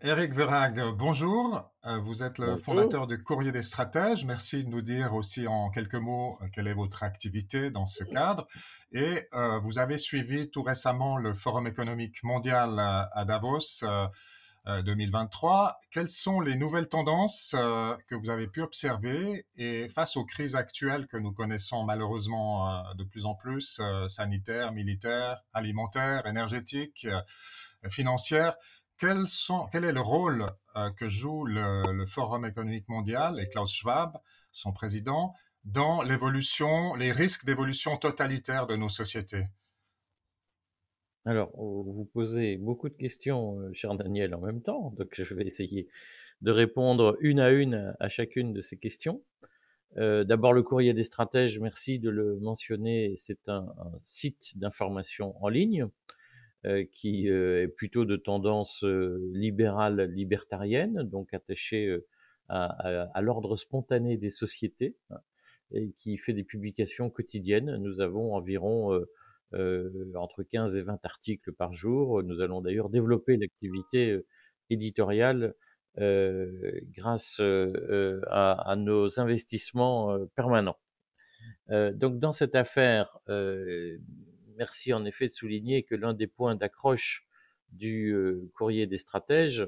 Éric Verhaeghe, bonjour. Vous êtes le Bonjour. fondateur du Courrier des Stratèges. Merci de nous dire aussi en quelques mots quelle est votre activité dans ce cadre. Et vous avez suivi tout récemment le Forum économique mondial à Davos 2023. Quelles sont les nouvelles tendances que vous avez pu observer et face aux crises actuelles que nous connaissons malheureusement de plus en plus, sanitaires, militaires, alimentaires, énergétiques, financières? Quel est le rôle que joue le Forum économique mondial et Klaus Schwab, son président, dans l'évolution, les risques d'évolution totalitaire de nos sociétés? Alors, vous posez beaucoup de questions, cher Daniel, en même temps, donc je vais essayer de répondre une à chacune de ces questions. D'abord, le Courrier des Stratèges, merci de le mentionner, c'est un site d'information en ligne qui est plutôt de tendance libérale, libertarienne, donc attaché à l'ordre spontané des sociétés, hein, et qui fait des publications quotidiennes. Nous avons environ entre 15 et 20 articles par jour. Nous allons d'ailleurs développer l'activité éditoriale grâce à nos investissements permanents. Donc dans cette affaire, merci en effet de souligner que l'un des points d'accroche du Courrier des Stratèges,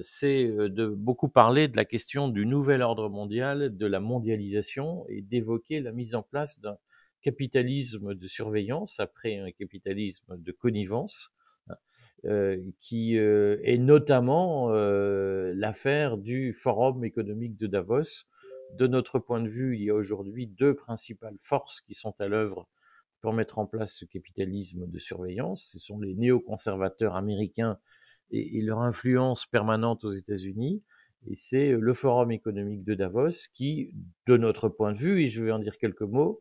c'est de beaucoup parler de la question du nouvel ordre mondial, de la mondialisation et d'évoquer la mise en place d'un capitalisme de surveillance après un capitalisme de connivence, hein, qui est notamment l'affaire du Forum économique de Davos. De notre point de vue, il y a aujourd'hui deux principales forces qui sont à l'œuvre pour mettre en place ce capitalisme de surveillance. Ce sont les néoconservateurs américains et leur influence permanente aux États-Unis. Et c'est le Forum économique de Davos qui, de notre point de vue, et je vais en dire quelques mots,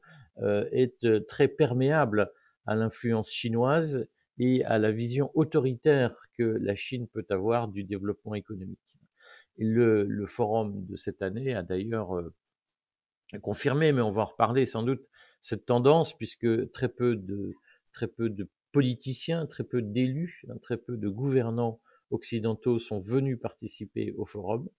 est très perméable à l'influence chinoise et à la vision autoritaire que la Chine peut avoir du développement économique. Et le forum de cette année a d'ailleurs confirmé, mais on va en reparler sans doute, cette tendance, puisque très peu de politiciens, très peu d'élus, hein, très peu de gouvernants occidentaux sont venus participer au forum.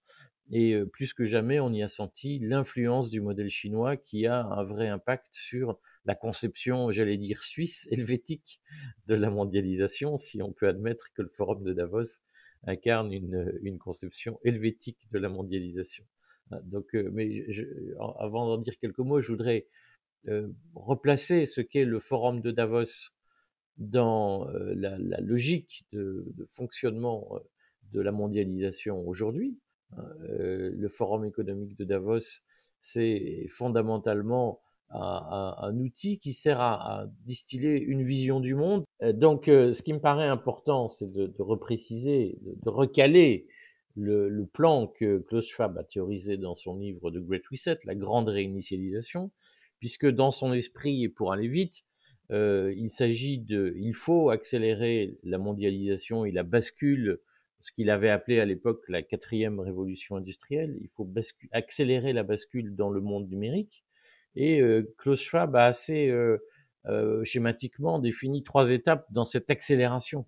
Et plus que jamais, on y a senti l'influence du modèle chinois qui a un vrai impact sur la conception, j'allais dire, suisse, helvétique de la mondialisation, si on peut admettre que le forum de Davos incarne une conception helvétique de la mondialisation. Donc, avant d'en dire quelques mots, je voudrais replacer ce qu'est le forum de Davos dans la logique de fonctionnement de la mondialisation aujourd'hui. Le Forum économique de Davos, c'est fondamentalement un outil qui sert à distiller une vision du monde. Donc, ce qui me paraît important, c'est de repréciser, de recaler le plan que Klaus Schwab a théorisé dans son livre The Great Reset, la grande réinitialisation, puisque dans son esprit, et pour aller vite, il faut accélérer la mondialisation et la bascule, ce qu'il avait appelé à l'époque la quatrième révolution industrielle. Il faut accélérer la bascule dans le monde numérique. Et Klaus Schwab a assez schématiquement défini trois étapes dans cette accélération.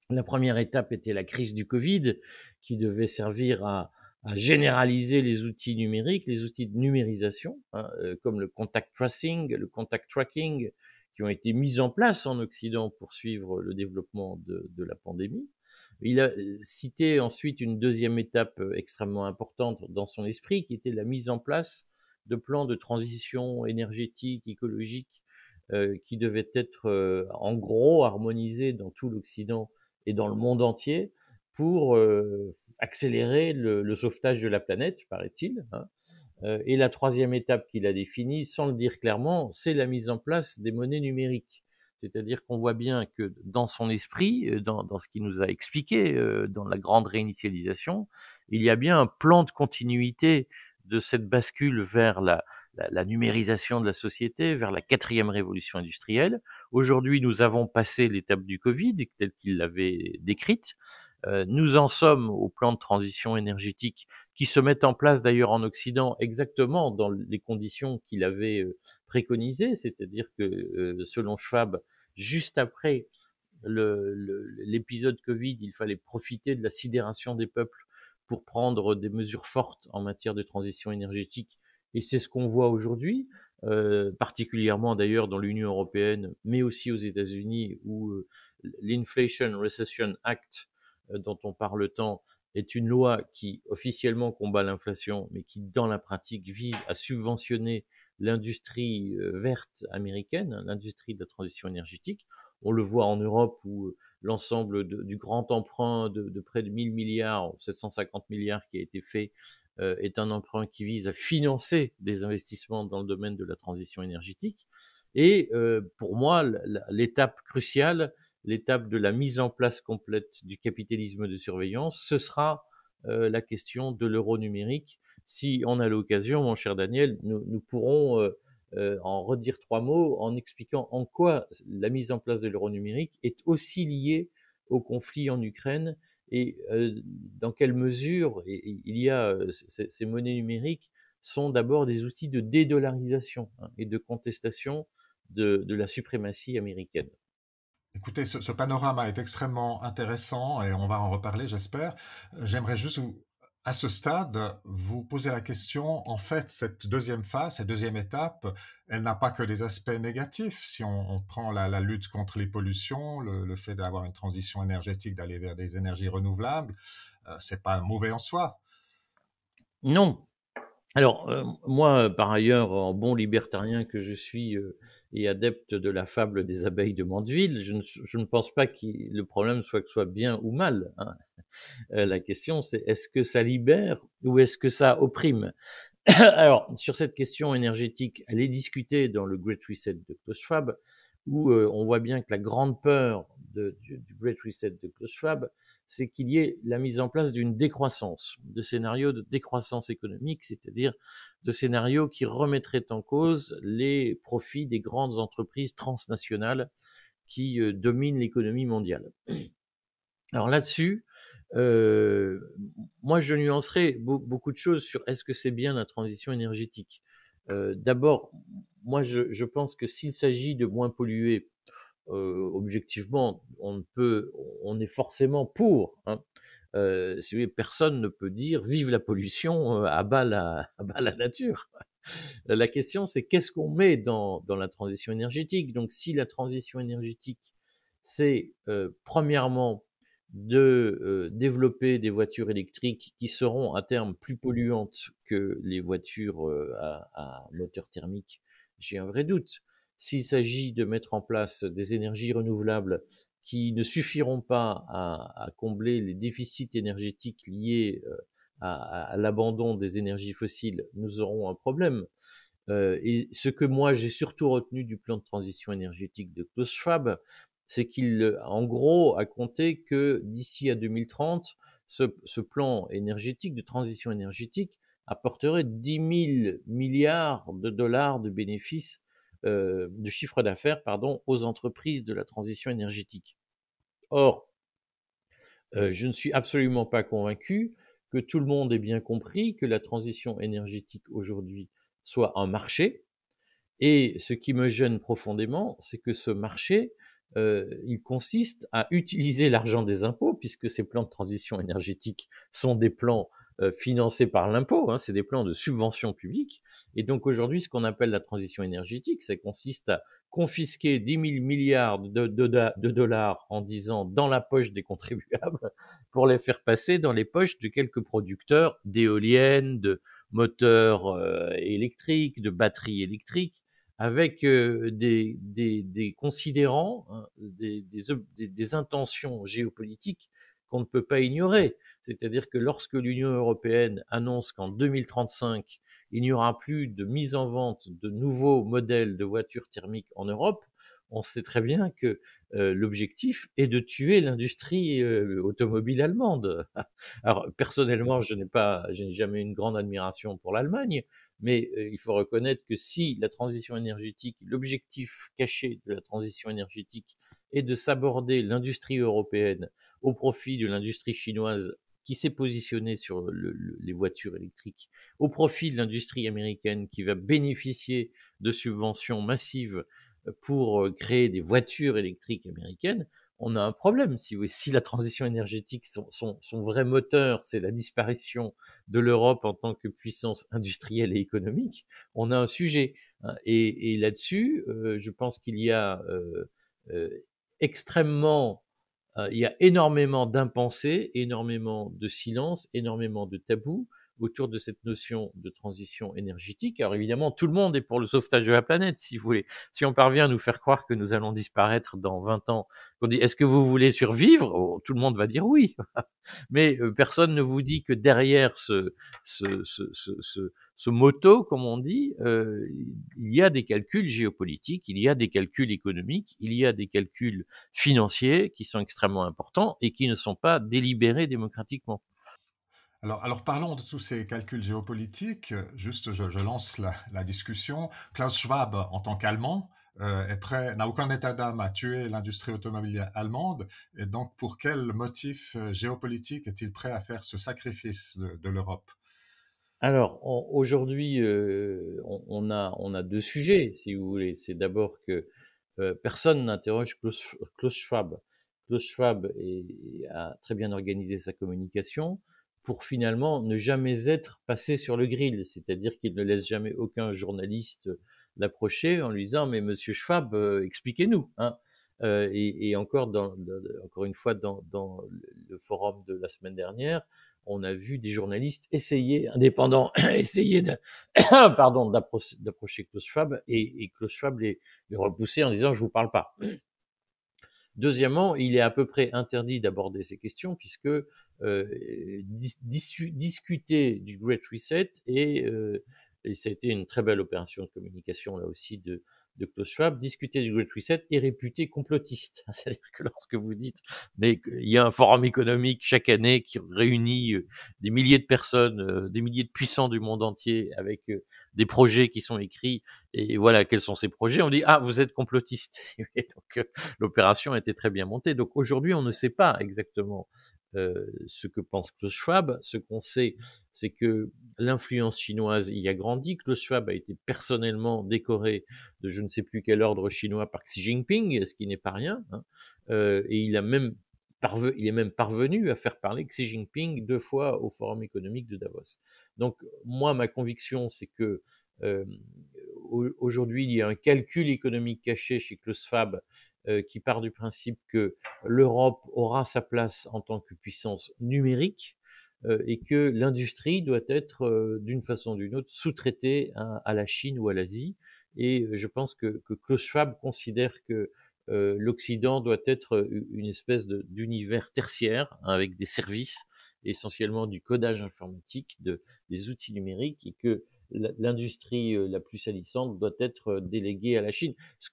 La première étape était la crise du Covid, qui devait servir à généraliser les outils numériques, les outils de numérisation, hein, comme le contact tracing, le contact tracking, qui ont été mis en place en Occident pour suivre le développement de la pandémie. Il a cité ensuite une deuxième étape extrêmement importante dans son esprit, qui était la mise en place de plans de transition énergétique, écologique, qui devaient être en gros harmonisés dans tout l'Occident et dans le monde entier pour accélérer le sauvetage de la planète, paraît-il, hein. Et la troisième étape qu'il a définie, sans le dire clairement, c'est la mise en place des monnaies numériques. C'est-à-dire qu'on voit bien que dans son esprit, dans ce qu'il nous a expliqué, dans la grande réinitialisation, il y a bien un plan de continuité de cette bascule vers la numérisation de la société, vers la quatrième révolution industrielle. Aujourd'hui, nous avons passé l'étape du Covid, telle qu'il l'avait décrite. Nous en sommes au plan de transition énergétique qui se met en place d'ailleurs en Occident exactement dans les conditions qu'il avait préconisées, c'est-à-dire que selon Schwab, juste après l'épisode Covid, il fallait profiter de la sidération des peuples pour prendre des mesures fortes en matière de transition énergétique. Et c'est ce qu'on voit aujourd'hui, particulièrement d'ailleurs dans l'Union européenne, mais aussi aux États-Unis, où l'Inflation Recession Act, dont on parle tant, est une loi qui officiellement combat l'inflation, mais qui dans la pratique vise à subventionner l'industrie verte américaine, l'industrie de la transition énergétique. On le voit en Europe où l'ensemble du grand emprunt de près de 1000 milliards, 750 milliards qui a été fait, est un emprunt qui vise à financer des investissements dans le domaine de la transition énergétique. Et pour moi, l'étape cruciale, l'étape de la mise en place complète du capitalisme de surveillance, ce sera la question de l'euro numérique. Si on a l'occasion, mon cher Daniel, nous pourrons en redire 3 mots en expliquant en quoi la mise en place de l'euro numérique est aussi liée au conflit en Ukraine et dans quelle mesure il y a ces monnaies numériques sont d'abord des outils de dédollarisation et de contestation de la suprématie américaine. Écoutez, ce panorama est extrêmement intéressant et on va en reparler, j'espère. J'aimerais juste, à ce stade, vous poser la question, en fait, cette deuxième phase, cette deuxième étape, elle n'a pas que des aspects négatifs. Si on prend la lutte contre les pollutions, le fait d'avoir une transition énergétique, d'aller vers des énergies renouvelables, c'est pas mauvais en soi. Non. Alors, moi, par ailleurs, en bon libertarien que je suis et adepte de la fable des abeilles de Mandeville, je ne pense pas que le problème soit que ce soit bien ou mal, hein. La question, c'est est-ce que ça libère ou est-ce que ça opprime? Alors, sur cette question énergétique, elle est discutée dans le Great Reset de Klaus Schwab, où on voit bien que la grande peur du Great Reset de Klaus Schwab, c'est qu'il y ait la mise en place d'une décroissance, de scénarios de décroissance économique, c'est-à-dire de scénarios qui remettraient en cause les profits des grandes entreprises transnationales qui dominent l'économie mondiale. Alors là-dessus, moi je nuancerai beaucoup de choses sur est-ce que c'est bien la transition énergétique. D'abord, moi je pense que s'il s'agit de moins polluer, objectivement, on est forcément pour, hein. Si vous voulez, personne ne peut dire vive la pollution, à bas la nature. La question, c'est qu'est-ce qu'on met dans la transition énergétique. Donc, si la transition énergétique, c'est premièrement de développer des voitures électriques qui seront à terme plus polluantes que les voitures à moteur thermique, j'ai un vrai doute. S'il s'agit de mettre en place des énergies renouvelables qui ne suffiront pas à combler les déficits énergétiques liés à l'abandon des énergies fossiles, nous aurons un problème. Et ce que moi j'ai surtout retenu du plan de transition énergétique de Klaus Schwab, c'est qu'il, en gros, a compté que d'ici à 2030, ce plan énergétique de transition énergétique apporterait 10 000 milliards de dollars de bénéfices, de chiffre d'affaires, pardon, aux entreprises de la transition énergétique. Or, je ne suis absolument pas convaincu que tout le monde ait bien compris que la transition énergétique aujourd'hui soit un marché. Et ce qui me gêne profondément, c'est que ce marché, il consiste à utiliser l'argent des impôts, puisque ces plans de transition énergétique sont des plans financés par l'impôt, hein, c'est des plans de subvention publique. Et donc aujourd'hui, ce qu'on appelle la transition énergétique, ça consiste à confisquer 10 000 milliards de dollars en 10 ans dans la poche des contribuables pour les faire passer dans les poches de quelques producteurs d'éoliennes, de moteurs électriques, de batteries électriques, avec des considérants, hein, des intentions géopolitiques qu'on ne peut pas ignorer. C'est-à-dire que lorsque l'Union européenne annonce qu'en 2035, il n'y aura plus de mise en vente de nouveaux modèles de voitures thermiques en Europe, on sait très bien que l'objectif est de tuer l'industrie automobile allemande. Alors personnellement, je n'ai jamais une grande admiration pour l'Allemagne, mais il faut reconnaître que si la transition énergétique, l'objectif caché de la transition énergétique est de s'aborder l'industrie européenne au profit de l'industrie chinoise qui s'est positionnée sur les voitures électriques, au profit de l'industrie américaine qui va bénéficier de subventions massives pour créer des voitures électriques américaines, on a un problème. Si la transition énergétique, son vrai moteur, c'est la disparition de l'Europe en tant que puissance industrielle et économique, on a un sujet, hein. Et là-dessus, je pense qu'il y a euh, extrêmement, il y a énormément d'impensés, énormément de silence, énormément de tabous autour de cette notion de transition énergétique. Alors évidemment, tout le monde est pour le sauvetage de la planète, si vous voulez. Si on parvient à nous faire croire que nous allons disparaître dans 20 ans, on dit est-ce que vous voulez survivre? Oh, tout le monde va dire oui. Mais personne ne vous dit que derrière ce motto, comme on dit, il y a des calculs géopolitiques, il y a des calculs économiques, il y a des calculs financiers qui sont extrêmement importants et qui ne sont pas délibérés démocratiquement. Alors parlons de tous ces calculs géopolitiques. Juste, je lance la discussion. Klaus Schwab, en tant qu'Allemand, n'a aucun état d'âme à tuer l'industrie automobile allemande. Et donc, pour quel motif géopolitique est-il prêt à faire ce sacrifice de l'Europe? Alors, aujourd'hui, on a deux sujets, si vous voulez. C'est d'abord que personne n'interroge Klaus Schwab. Klaus Schwab a très bien organisé sa communication pour finalement ne jamais être passé sur le grill, c'est-à-dire qu'il ne laisse jamais aucun journaliste l'approcher en lui disant mais Monsieur Schwab, expliquez-nous, hein. Et encore encore une fois dans le forum de la semaine dernière, on a vu des journalistes indépendants, essayer pardon, d'approcher Klaus Schwab et Klaus Schwab les repousser en disant je vous parle pas. Deuxièmement, il est à peu près interdit d'aborder ces questions puisque discuter du Great Reset et ça a été une très belle opération de communication là aussi de Klaus Schwab, discuter du Great Reset est réputé complotiste. C'est-à-dire que lorsque vous dites, mais il y a un forum économique chaque année qui réunit des milliers de personnes, des milliers de puissants du monde entier avec des projets qui sont écrits, et voilà, quels sont ces projets? On dit, ah, vous êtes complotiste. Et donc, l'opération a été très bien montée. Donc aujourd'hui, on ne sait pas exactement ce que pense Klaus Schwab. Ce qu'on sait, c'est que l'influence chinoise y a grandi. Klaus Schwab a été personnellement décoré de je ne sais plus quel ordre chinois par Xi Jinping, ce qui n'est pas rien, hein. Et il est même parvenu à faire parler Xi Jinping 2 fois au Forum économique de Davos. Donc moi, ma conviction, c'est que euh, aujourd'hui, il y a un calcul économique caché chez Klaus Schwab qui part du principe que l'Europe aura sa place en tant que puissance numérique et que l'industrie doit être d'une façon ou d'une autre sous-traitée à la Chine ou à l'Asie. Et je pense que Klaus Schwab considère que l'Occident doit être une espèce d'univers tertiaire, hein, avec des services, essentiellement du codage informatique, des outils numériques, et que l'industrie la plus salissante doit être déléguée à la Chine. Ce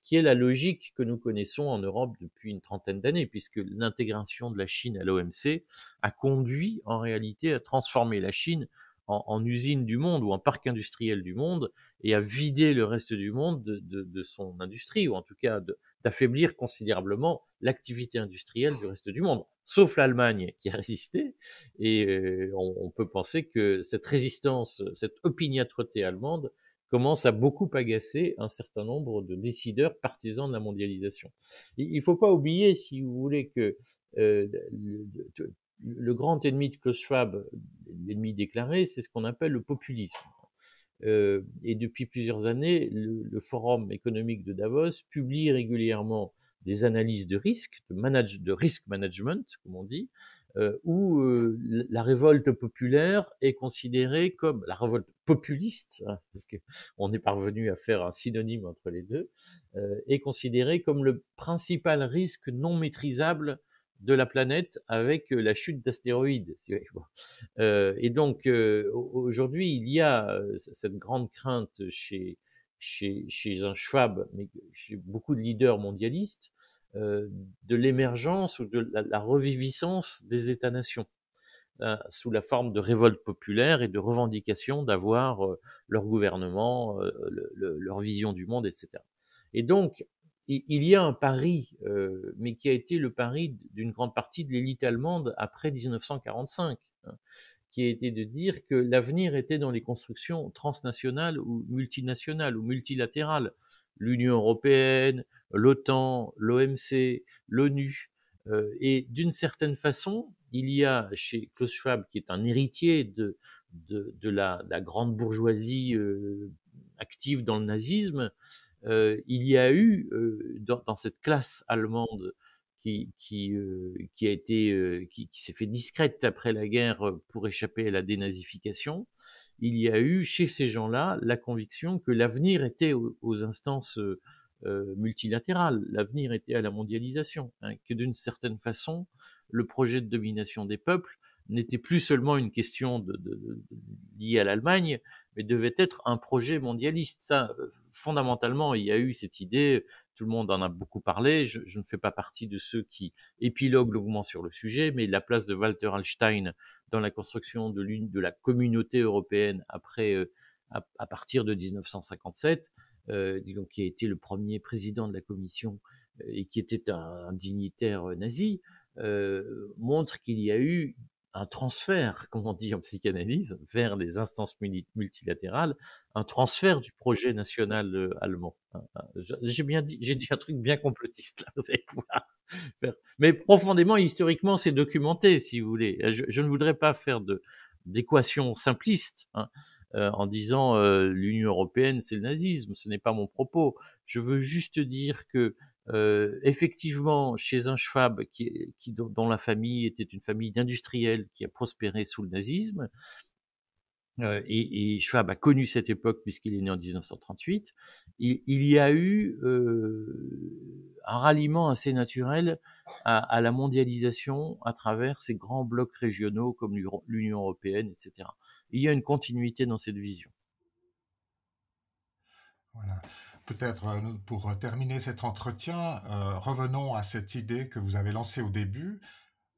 qui est la logique que nous connaissons en Europe depuis une trentaine d'années, puisque l'intégration de la Chine à l'OMC a conduit en réalité à transformer la Chine en usine du monde ou en parc industriel du monde et à vider le reste du monde de son industrie, ou en tout cas d'affaiblir considérablement l'activité industrielle du reste du monde, sauf l'Allemagne qui a résisté. Et on peut penser que cette résistance, cette opiniâtreté allemande commence à beaucoup agacer un certain nombre de décideurs partisans de la mondialisation. Il ne faut pas oublier, si vous voulez, que le grand ennemi de Klaus Schwab, l'ennemi déclaré, c'est ce qu'on appelle le populisme. Et depuis plusieurs années, le Forum économique de Davos publie régulièrement des analyses de risque, de risk management, comme on dit, où la révolte populaire est considérée comme la révolte populiste, hein, parce qu'on est parvenu à faire un synonyme entre les deux, est considérée comme le principal risque non maîtrisable de la planète avec la chute d'astéroïdes. Et donc, aujourd'hui, il y a cette grande crainte chez un Schwab, mais chez beaucoup de leaders mondialistes, de l'émergence ou de la reviviscence des États-nations, sous la forme de révolte populaire et de revendication d'avoir leur gouvernement, leur vision du monde, etc. Et donc, il y a un pari, mais qui a été le pari d'une grande partie de l'élite allemande après 1945, hein, qui a été de dire que l'avenir était dans les constructions transnationales ou multinationales ou multilatérales. l'Union européenne, l'OTAN, l'OMC, l'ONU. Et d'une certaine façon, il y a chez Klaus Schwab, qui est un héritier de la grande bourgeoisie active dans le nazisme, il y a eu dans cette classe allemande qui a été qui s'est fait discrète après la guerre pour échapper à la dénazification, il y a eu chez ces gens-là la conviction que l'avenir était aux instances multilatérales, l'avenir était à la mondialisation, hein, que d'une certaine façon, le projet de domination des peuples n'était plus seulement une question liée à l'Allemagne, mais devait être un projet mondialiste. Ça, fondamentalement, il y a eu cette idée, tout le monde en a beaucoup parlé, je ne fais pas partie de ceux qui épiloguent longuement sur le sujet, mais la place de Walter Hallstein dans la construction de la communauté européenne après, à partir de 1957, donc, qui a été le premier président de la commission et qui était un dignitaire nazi, montre qu'il y a eu un transfert, comme on dit en psychanalyse, vers les instances multilatérales, un transfert du projet national allemand. J'ai bien dit, j'ai dit un truc bien complotiste là, vous allez pouvoir faire. Mais profondément, historiquement, c'est documenté, si vous voulez. Je ne voudrais pas faire d'équations simplistes, hein, en disant l'Union européenne, c'est le nazisme. Ce n'est pas mon propos. Je veux juste dire que effectivement, chez un Schwab dont la famille était une famille d'industriels qui a prospéré sous le nazisme, et Schwab a connu cette époque puisqu'il est né en 1938, il y a eu un ralliement assez naturel à la mondialisation à travers ces grands blocs régionaux comme l'Union européenne, etc. Il y a une continuité dans cette vision. Voilà. Peut-être pour terminer cet entretien, revenons à cette idée que vous avez lancée au début,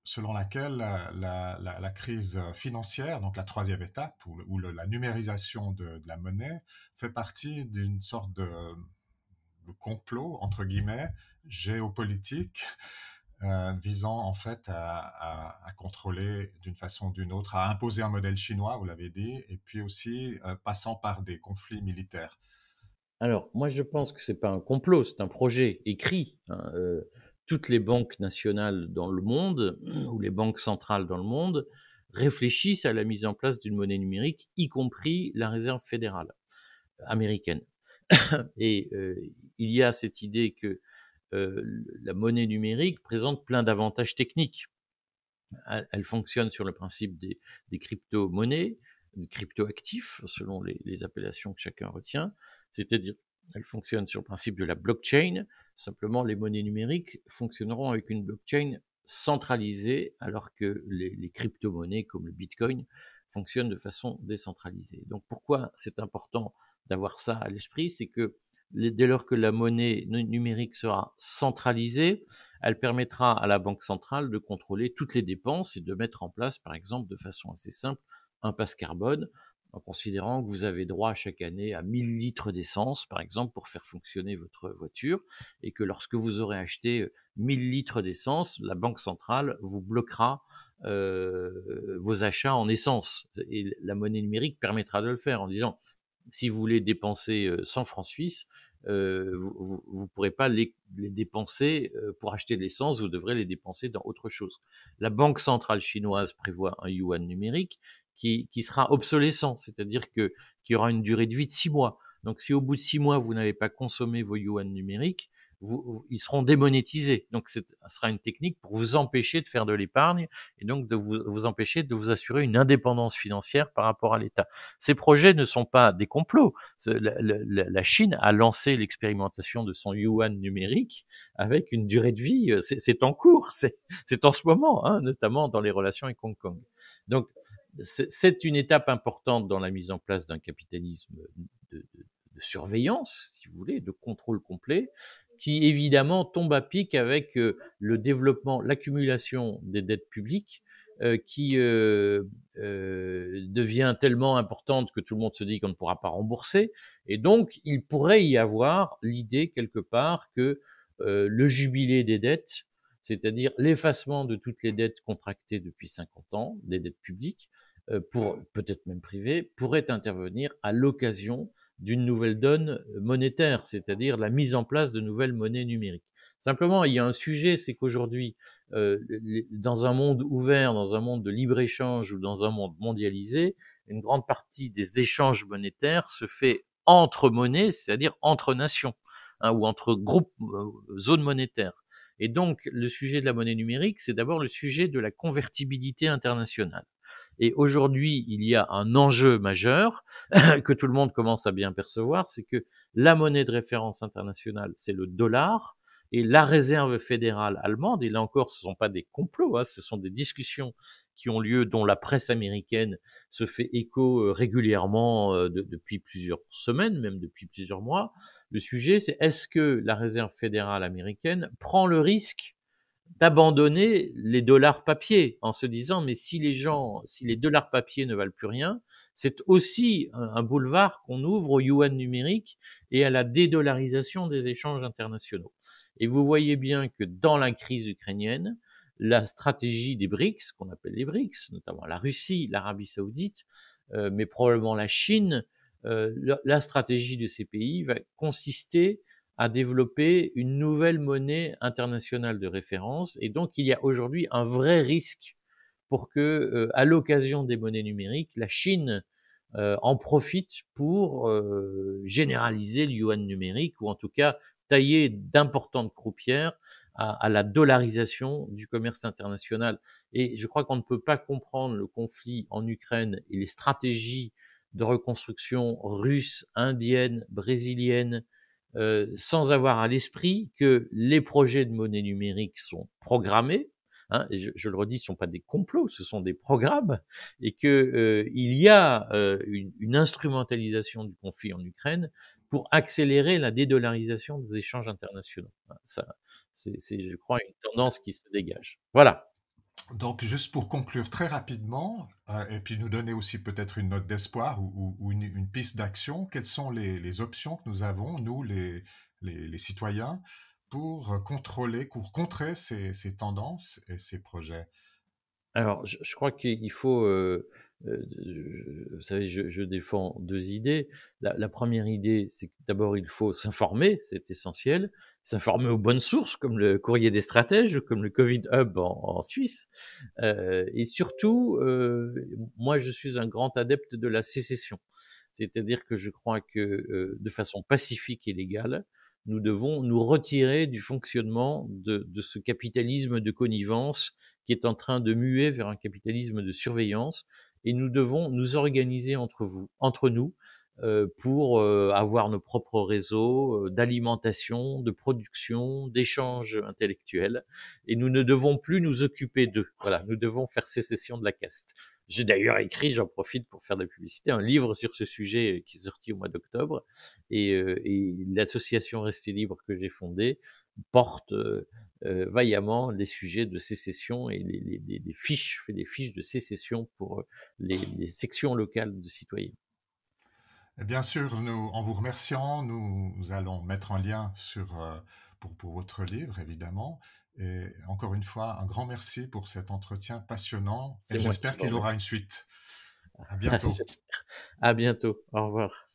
selon laquelle la crise financière, donc la troisième étape, ou la numérisation de la monnaie, fait partie d'une sorte de complot, entre guillemets, géopolitique, visant en fait à contrôler d'une façon ou d'une autre, à imposer un modèle chinois, vous l'avez dit, et puis aussi passant par des conflits militaires. Alors, moi, je pense que c'est pas un complot, c'est un projet écrit, hein. Toutes les banques nationales dans le monde, ou les banques centrales dans le monde, réfléchissent à la mise en place d'une monnaie numérique, y compris la Réserve fédérale américaine. Et il y a cette idée que la monnaie numérique présente plein d'avantages techniques. Elle fonctionne sur le principe des crypto-monnaies, des crypto-actifs, selon les appellations que chacun retient. C'est-à-dire, elle fonctionne sur le principe de la blockchain. Simplement, les monnaies numériques fonctionneront avec une blockchain centralisée, alors que les crypto-monnaies, comme le Bitcoin, fonctionnent de façon décentralisée. Donc, pourquoi c'est important d'avoir ça à l'esprit? C'est que dès lors que la monnaie numérique sera centralisée, elle permettra à la Banque centrale de contrôler toutes les dépenses et de mettre en place, par exemple, de façon assez simple, un passe carbone, en considérant que vous avez droit chaque année à 1000 litres d'essence, par exemple, pour faire fonctionner votre voiture, et que lorsque vous aurez acheté 1000 litres d'essence, la Banque centrale vous bloquera vos achats en essence. Et la monnaie numérique permettra de le faire en disant, si vous voulez dépenser 100 francs suisses, vous ne pourrez pas les dépenser pour acheter de l'essence, vous devrez les dépenser dans autre chose. La Banque centrale chinoise prévoit un yuan numérique qui sera obsolescent, c'est-à-dire qu'il y aura une durée de vie de 6 mois. Donc si au bout de 6 mois, vous n'avez pas consommé vos yuan numériques, ils seront démonétisés. Donc ce sera une technique pour vous empêcher de faire de l'épargne et donc de vous empêcher de vous assurer une indépendance financière par rapport à l'État. Ces projets ne sont pas des complots. La Chine a lancé l'expérimentation de son yuan numérique avec une durée de vie, c'est en cours, c'est en ce moment, hein, notamment dans les relations avec Hong Kong. Donc, c'est une étape importante dans la mise en place d'un capitalisme de surveillance, si vous voulez, de contrôle complet, qui évidemment tombe à pic avec le développement, l'accumulation des dettes publiques, qui devient tellement importante que tout le monde se dit qu'on ne pourra pas rembourser. Et donc, il pourrait y avoir l'idée quelque part que le jubilé des dettes, c'est-à-dire l'effacement de toutes les dettes contractées depuis 50 ans, des dettes publiques, pour peut-être même privées, pourrait intervenir à l'occasion d'une nouvelle donne monétaire, c'est-à-dire la mise en place de nouvelles monnaies numériques. Simplement, il y a un sujet, c'est qu'aujourd'hui, dans un monde ouvert, dans un monde de libre-échange ou dans un monde mondialisé, une grande partie des échanges monétaires se fait entre monnaies, c'est-à-dire entre nations, hein, ou entre groupes, zones monétaires. Et donc, le sujet de la monnaie numérique, c'est d'abord le sujet de la convertibilité internationale. Et aujourd'hui, il y a un enjeu majeur que tout le monde commence à bien percevoir, c'est que la monnaie de référence internationale, c'est le dollar, et la réserve fédérale allemande, et là encore, ce ne sont pas des complots, hein, ce sont des discussions qui ont lieu, dont la presse américaine se fait écho régulièrement depuis plusieurs semaines, même depuis plusieurs mois. Le sujet, c'est est-ce que la réserve fédérale américaine prend le risque d'abandonner les dollars papier en se disant mais si les dollars papier ne valent plus rien, c'est aussi un boulevard qu'on ouvre au yuan numérique et à la dédollarisation des échanges internationaux. Et vous voyez bien que dans la crise ukrainienne, la stratégie des BRICS, qu'on appelle les BRICS, notamment la Russie, l'Arabie Saoudite, mais probablement la Chine, la stratégie de ces pays va consister à développer une nouvelle monnaie internationale de référence. Et donc, il y a aujourd'hui un vrai risque pour que, à l'occasion des monnaies numériques, la Chine en profite pour généraliser le yuan numérique, ou en tout cas tailler d'importantes croupières à la dollarisation du commerce international. Et je crois qu'on ne peut pas comprendre le conflit en Ukraine et les stratégies de reconstruction russe, indienne, brésilienne, sans avoir à l'esprit que les projets de monnaie numérique sont programmés, hein, et je le redis, ce ne sont pas des complots, ce sont des programmes, et que il y a une instrumentalisation du conflit en Ukraine pour accélérer la dédollarisation des échanges internationaux. Ça, c'est, je crois, une tendance qui se dégage. Voilà. Donc, juste pour conclure très rapidement, et puis nous donner aussi peut-être une note d'espoir ou une piste d'action, quelles sont les options que nous avons, nous, les citoyens, pour contrôler, pour contrer ces tendances et ces projets? Alors, je crois qu'il faut, vous savez, je défends 2 idées. La 1re idée, c'est que d'abord il faut s'informer, c'est essentiel. S'informer aux bonnes sources, comme le Courrier des stratèges, comme le Covid Hub en Suisse. Et surtout, moi je suis un grand adepte de la sécession. C'est-à-dire que je crois que, de façon pacifique et légale, nous devons nous retirer du fonctionnement de ce capitalisme de connivence qui est en train de muer vers un capitalisme de surveillance, et nous devons nous organiser entre nous, pour avoir nos propres réseaux d'alimentation, de production, d'échanges intellectuels, et nous ne devons plus nous occuper d'eux. Voilà, nous devons faire sécession de la caste. J'ai d'ailleurs écrit, j'en profite pour faire de la publicité, un livre sur ce sujet qui est sorti au mois d'octobre, et l'association Rester Libre que j'ai fondée porte vaillamment les sujets de sécession et les fiches, fait des fiches de sécession pour les sections locales de citoyens. Et bien sûr, en vous remerciant, nous allons mettre un lien pour votre livre, évidemment. Et encore une fois, un grand merci pour cet entretien passionnant et C'est moi qui j'espère vous qu'il aura une remercie. suite. À bientôt. J'espère. À bientôt. Au revoir.